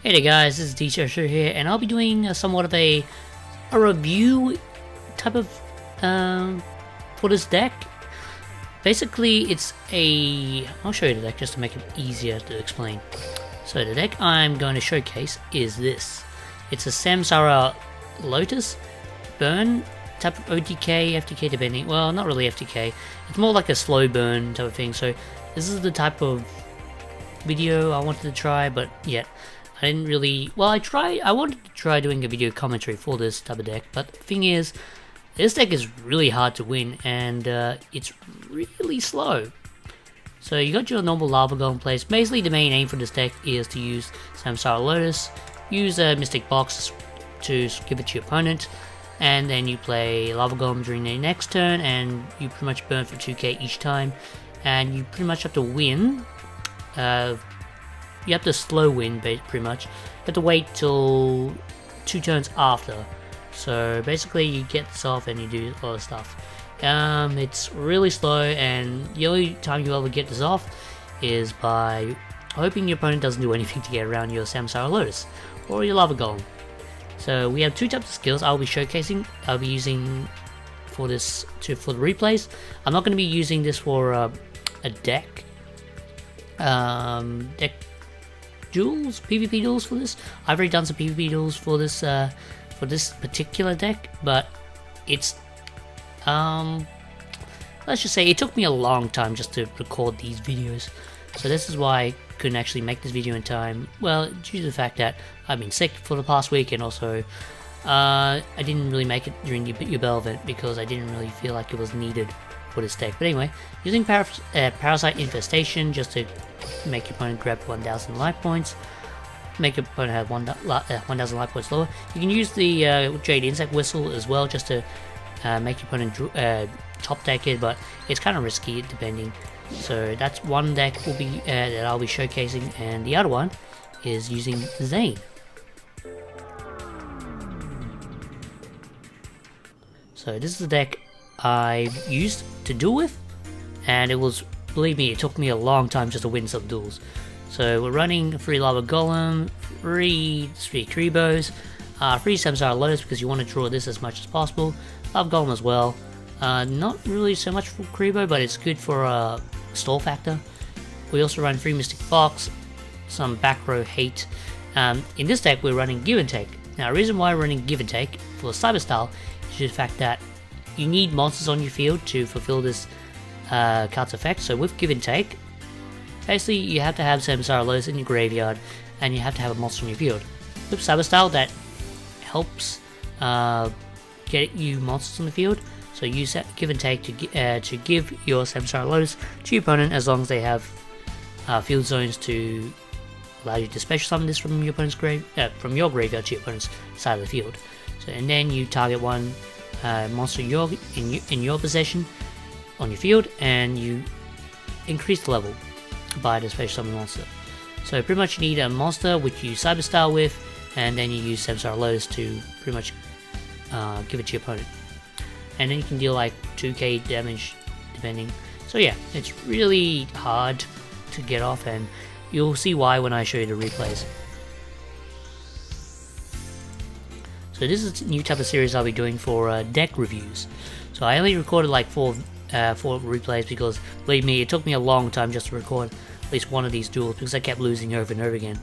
Hey there guys, this is DCRS here, and I'll be doing somewhat of a review type of for this deck. Basically, I'll show you the deck just to make it easier to explain. So the deck I'm going to showcase is this. It's a Samsara Lotus burn type of OTK, FTK depending. Well, not really FTK. It's more like a slow burn type of thing. So this is the type of video I wanted to try, but yet I didn't really. Well, I wanted to try doing a video commentary for this type of deck, but the thing is, this deck is really hard to win, and it's really slow. So you got your normal Lava Golem place. Basically, the main aim for this deck is to use Samsara Lotus, use a Mystic Box to give it to your opponent, and then you play Lava Golem during the next turn, and you pretty much burn for 2k each time, and you pretty much have to win. You have to slow win, pretty much. You have to wait till 2 turns after. So basically, you get this off and you do a lot of stuff. It's really slow, and the only time you ever get this off is by hoping your opponent doesn't do anything to get around your Samsara Lotus or your Lava Golem. So we have 2 types of skills I'll be showcasing. I'll be using for this for the replays. I'm not going to be using this for a deck. Deck duels, PVP duels for this. I've already done some PVP duels for this particular deck, but it's let's just say it took me a long time just to record these videos. So this is why I couldn't actually make this video in time. Well, due to the fact that I've been sick for the past week, and also I didn't really make it during the Ubel event because I didn't really feel like it was needed for this deck. But anyway, using Parasite Infestation just to make your opponent grab 1,000 life points, make your opponent have 1,000 life points lower. You can use the Jade Insect Whistle as well just to make your opponent top deck it, but it's kind of risky depending. So that's one deck will be that I'll be showcasing, and the other one is using Zane. So this is the deck I used to duel with, and it was, believe me, it took me a long time just to win some duels. So we're running 3 Lava Golem, 3 Kribos, 3 Samsara Lotus because you want to draw this as much as possible, Lava Golem as well. Not really so much for Kribo, but it's good for stall factor. We also run 3 Mystic Box, some back row hate. In this deck we're running Give and Take. Now the reason why we're running Give and Take for Cyber Style is the fact that you need monsters on your field to fulfill this card's effect. So with Give and Take, basically you have to have Samsara Lotus in your graveyard, and you have to have a monster on your field. With Cyber Style, that helps get you monsters on the field. So use that Give and Take to give your Samsara Lotus to your opponent, as long as they have field zones to allow you to special summon this from your opponent's from your graveyard to your opponent's side of the field. So, and then you target one monster in your possession on your field, and you increase the level by the special summon monster. So pretty much you need a monster which you Cyber Style with, and then you use Samsara Lotus to pretty much give it to your opponent. And then you can deal like 2k damage depending. So yeah, it's really hard to get off, and you'll see why when I show you the replays. So this is a new type of series I'll be doing for deck reviews. So I only recorded like 4 replays because, believe me, it took me a long time just to record at least one of these duels because I kept losing over and over again.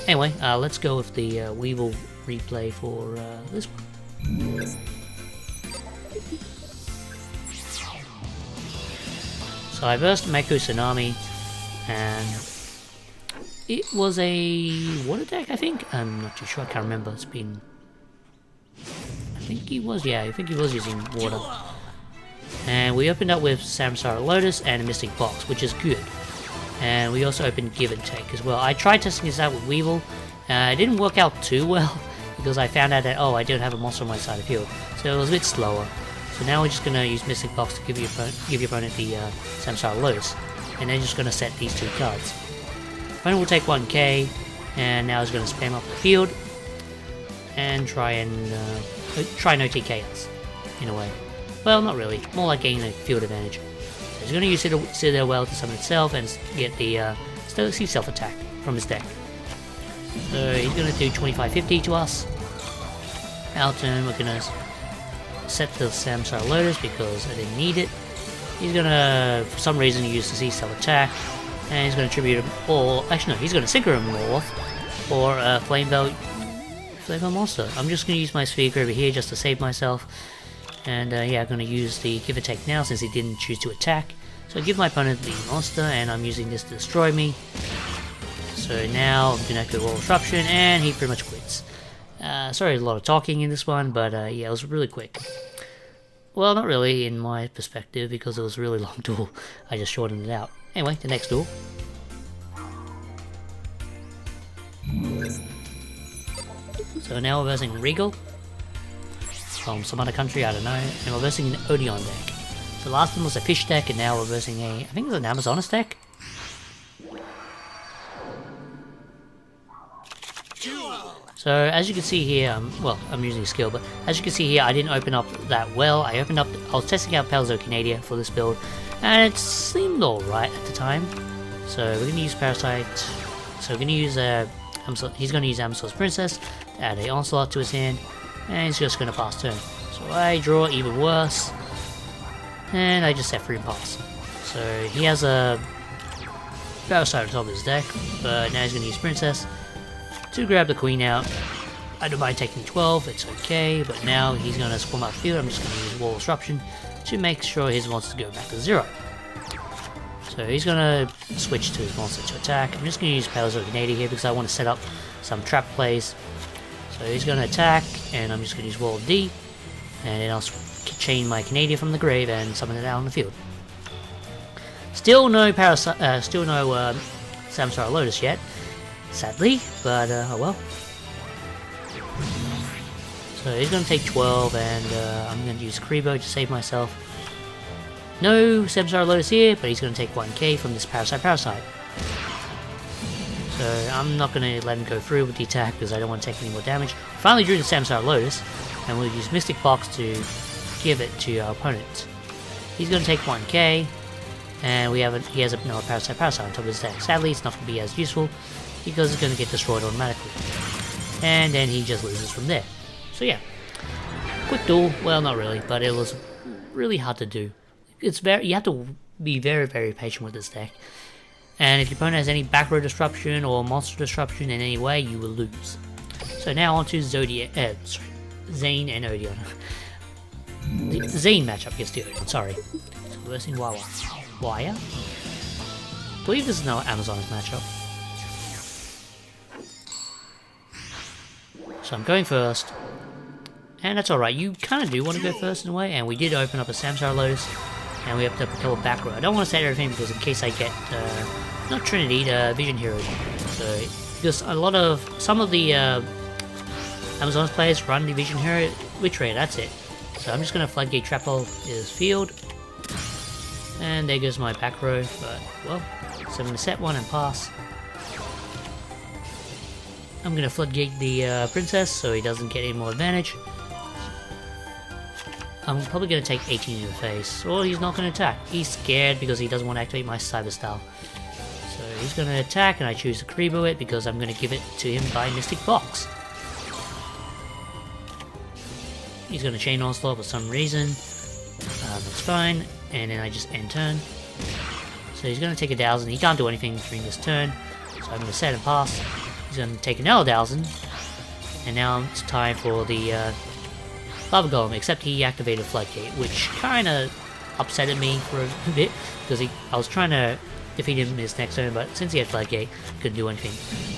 Anyway, let's go with the Weevil replay for this one. So I versed Mako Tsunami, and it was a water deck, I think? I'm not too sure, I can't remember. It's been... I think he was using water. And we opened up with Samsara Lotus and a Mystic Box, which is good. And we also opened Give and Take as well. I tried testing this out with Weevil. It didn't work out too well, because I found out that, I don't have a monster on my side of the field. So it was a bit slower. So now we're just going to use Mystic Box to give your opponent the Samsara Lotus, and then just going to set these 2 cards. Opponent will take 1k, and now he's going to spam up the field, and try no TKs, in a way. Well, not really, more like getting a field advantage. So he's going to use Citadel Well to summon itself, and get the Sea Self attack from his deck. So he's gonna do 2550 to us. Our turn, we're gonna set the Samsara Lotus because I didn't need it. He's gonna, for some reason, use the C-Cell attack, and he's gonna tribute him, or actually no, he's gonna Synchro him north for a Flame Belt monster. I'm just gonna use my speaker over here just to save myself, and yeah, I'm gonna use the Give and Take now since he didn't choose to attack. So I give my opponent the monster, and I'm using this to destroy me. So now I'm gonna activate Wall Disruption, and he pretty much quits. Sorry, a lot of talking in this one, but yeah, it was really quick. Well, not really in my perspective, because it was a really long duel. I just shortened it out. Anyway, the next duel. So now we're versing Regal from some other country, I don't know, and we're versing an Odeon deck. So last one was a fish deck, and now we're versing a, I think it was an Amazonas deck. So as you can see here, well, I'm using a skill, but as you can see here, I didn't open up that well. I was testing out Palazo for this build, and it seemed alright at the time. So we're going to use Parasite, so we're going to use, he's going to use Amazon's Princess, add a Onslaught to his hand, and he's just going to pass turn. So I draw even worse, and I just set free and pass. So he has a Parasite on top of his deck, but now he's going to use Princess to grab the queen out. I don't mind taking 12, it's okay, but now he's going to swarm out field. I'm just going to use Wall Disruption to make sure his monsters go back to 0. So he's going to switch to his monster to attack. I'm just going to use Palazzo Canadian here because I want to set up some trap plays. So he's going to attack, and I'm just going to use Wall D, and then I'll chain my Canadian from the grave and summon it out on the field. Still no Samsara Lotus yet, sadly, but oh well. So he's going to take 12, and I'm going to use Kribo to save myself. No Samsara Lotus here, but he's going to take 1k from this Parasite. So I'm not going to let him go through with the attack because I don't want to take any more damage. Finally drew the Samsara Lotus, and we'll use Mystic Box to give it to our opponent. He's going to take 1k, and he has another Parasite on top of his deck. Sadly, it's not going to be as useful because it's going to get destroyed automatically. And then he just loses from there. So yeah, quick duel. Well, not really, but it was really hard to do. You have to be very, very patient with this deck. And if your opponent has any back row disruption or monster disruption in any way, you will lose. So now on to Zane and Odeon. The Zane matchup against the Odeon, sorry. So versing Wawa. Wire? I believe this is now Amazon's matchup. So I'm going first. And that's alright, you kind of do want to go first in a way, and we did open up a Samsara Lotus, and we opened up a couple back row. I don't want to set everything because in case I get, not Trinity, the Vision Hero. So, because some of the Amazon's players run the Vision Hero Witch Ray, that's it. So I'm just going to Floodgate Trap Hole his field, and there goes my back row, but, well, so I'm going to set one and pass. I'm going to Floodgate the Princess so he doesn't get any more advantage. I'm probably going to take 18 in the face, or he's not going to attack. He's scared because he doesn't want to activate my Cyber Style. So he's going to attack, and I choose to Kribo it because I'm going to give it to him by Mystic Box. He's going to Chain Onslaught for some reason. That's fine, and then I just end turn. So he's going to take 1,000. He can't do anything during this turn, so I'm going to set and pass. He's going to take another 1,000, and now it's time for the Lava Golem, except he activated Floodgate, which kind of upsetted me for a bit, because I was trying to defeat him his next turn, but since he had Floodgate, he couldn't do anything.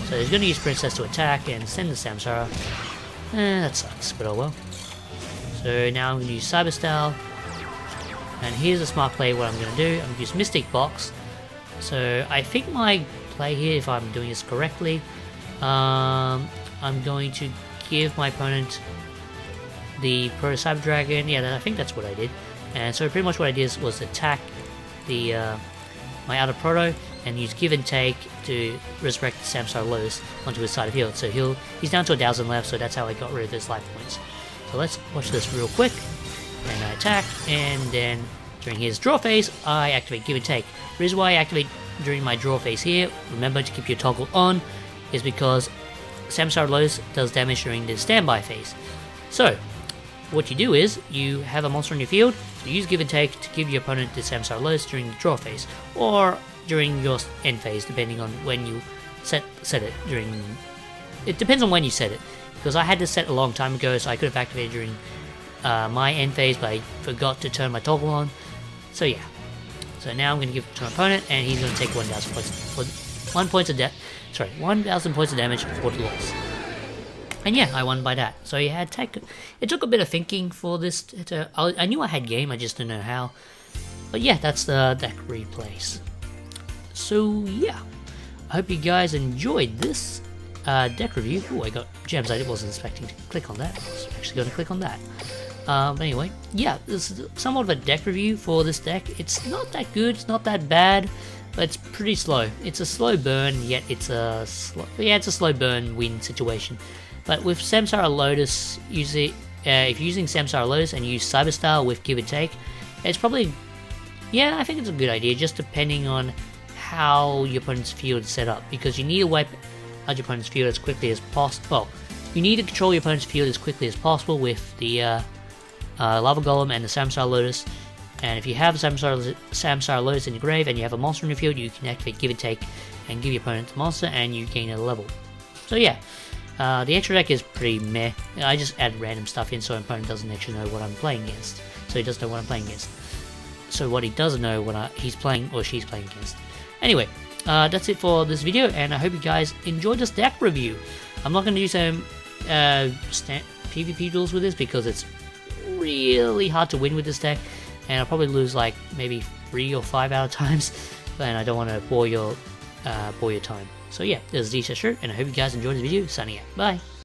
So he's going to use Princess to attack and send the Samsara. That sucks, but oh well. So now I'm going to use Cyber Style, and here's a smart play what I'm going to do. I'm going to use Mystic Box. So I think my play here, if I'm doing this correctly, I'm going to give my opponent the Proto Cyber Dragon. Yeah, I think that's what I did. And so pretty much what I did was attack the my outer Proto and use Give and Take to resurrect the Samsara Lotus onto his side of field. So he's down to 1,000 left, so that's how I got rid of his life points. So let's watch this real quick. And I attack, and then during his draw phase, I activate Give and Take. The reason why I activate during my draw phase here, remember to keep your toggle on, is because Samsara Lotus does damage during the standby phase. So, what you do is, you have a monster in your field, you use give and take to give your opponent the Samsara Lotus during the draw phase, or during your end phase, depending on when you set it during... It depends on when you set it, because I had this set a long time ago, so I could have activated during my end phase, but I forgot to turn my toggle on. So yeah. So now I'm going to give it to my opponent, and he's going to take 1,000 points of 1,000 points of damage for the loss. And yeah, I won by that. So yeah, it took a bit of thinking for this. I knew I had game, I just didn't know how. But yeah, that's the deck replays. So yeah, I hope you guys enjoyed this deck review. Oh, I got gems. I wasn't expecting to click on that. I was actually going to click on that. But anyway, yeah, this is somewhat of a deck review for this deck. It's not that good, it's not that bad, but it's pretty slow. It's a slow burn, yet it's a slow burn win situation. But with Samsara Lotus, if you're using Samsara Lotus and you use Cyberstar with give and take, it's probably, yeah, I think it's a good idea, just depending on how your opponent's field is set up, because you need to wipe out your opponent's field as quickly as possible. Well, you need to control your opponent's field as quickly as possible with the Lava Golem and the Samsara Lotus. And if you have Samsara Lotus in your grave and you have a monster in your field, you can activate give and take and give your opponent the monster, and you gain a level. So yeah. The extra deck is pretty meh. I just add random stuff in so an opponent doesn't actually know what I'm playing against. So he doesn't know what I'm playing against. So what he doesn't know what he's playing or she's playing against. Anyway, that's it for this video, and I hope you guys enjoyed this deck review. I'm not going to do some PVP duels with this because it's really hard to win with this deck, and I'll probably lose like maybe 3 or 5 out of times, and I don't want to bore your time. So yeah, this is DCRS, and I hope you guys enjoyed this video. Signing out. Bye.